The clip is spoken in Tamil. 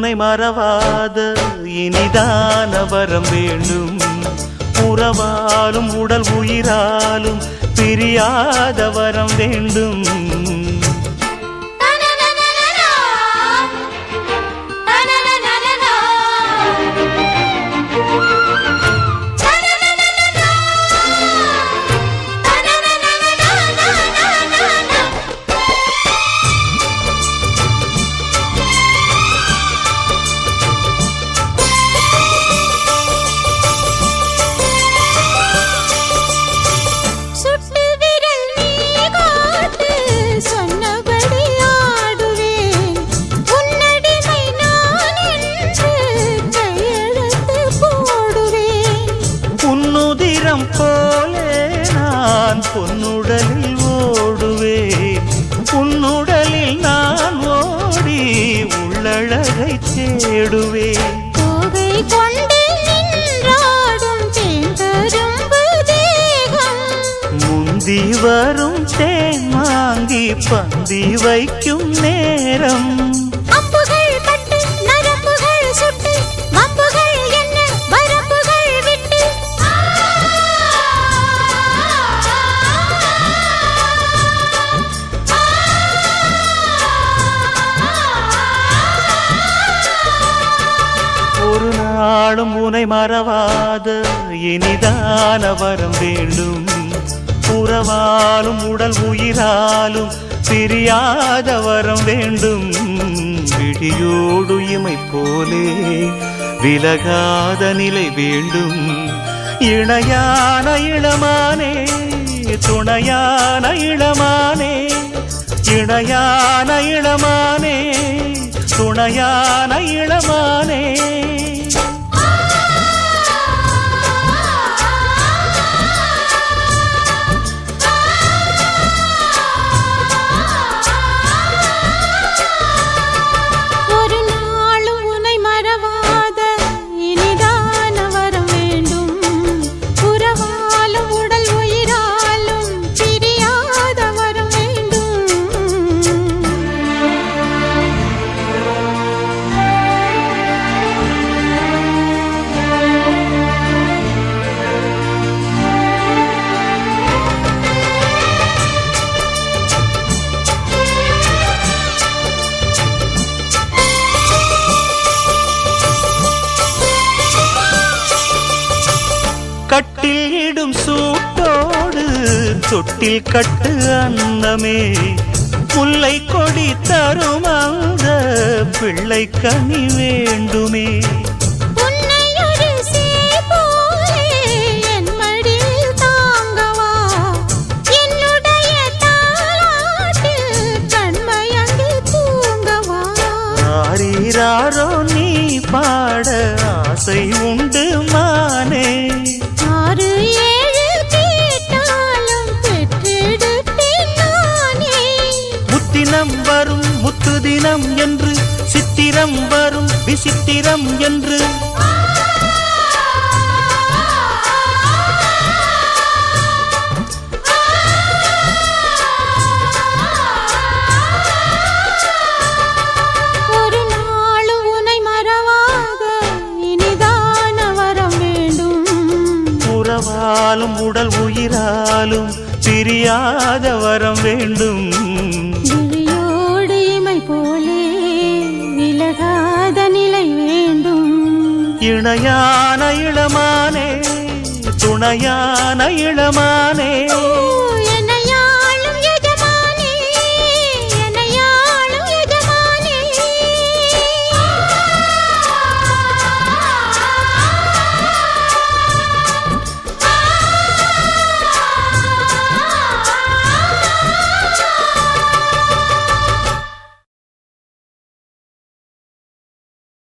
உனை மறவாத இனிதான வரம் வேண்டும். உறவாலும் உடல் உயிராலும் பிரியாத வரம் வேண்டும். போலே நான் பொன்னுடலில் ஓடுவேன். உன்னுடலில் நான் ஓடி உள்ளழகை தேடுவேன். தோகை கொண்டு நின்றாடும் தேங்கரும்பு தேகம், முந்தி வரும் தேன் வாங்கி பந்தி வைக்கும் நேரம். அம்புகள் பட்டு நரம்புகள் சுட்டு மம்புகள் என்ன வரம்புகள் விட்டு ஒரு நாளும் உனை மறவாத இனிதான வரம் வேண்டும். உறவாலும் உடல் உயிராலும் பிரியாத வரம் வேண்டும். விழியோடு இமை போலே விலகாத நிலை வேண்டும். இணையான இளமானே துணையான இளமானே, இணையான இளமானே துணையான இளமானே. ஒரு நாளும் உனை மறவாத இனிதான வரம் வேண்டும். உறவாலும் உடல் உயிராலும் பிரியாத வரம் வேண்டும். கட்டில் இடும் சூட்டோடு தொட்டில் கட்டு அன்னமே, முல்லை கொடி தரும் அந்த பிள்ளை கனி வேண்டுமே. உன்னை ஒரு சேய் போலே என் மடியில் தாங்கவா, என்னுடைய தாலாட்டில் கண்மயங்கி தூங்கவா. ஆரீராரோ நீ பாட ஆசை உண்டு மானே. 6 7 கேட்டாலும் பெற்றெடுப்பேன் நானே. முத்தினம் வரும் முத்து தினம் என்று, சித்திரம் வரும் விசித்திரம் என்று. ஒரு நாளும் உனை மறவாத இனிதான வரம் வேண்டும். உறவாலும் உடல் உயிராலும் பிரியாத வரம் வேண்டும். விழியோடு இமை போலே விலகாத நிலை வேண்டும். இணையான இளமானே துணையான இளமானே.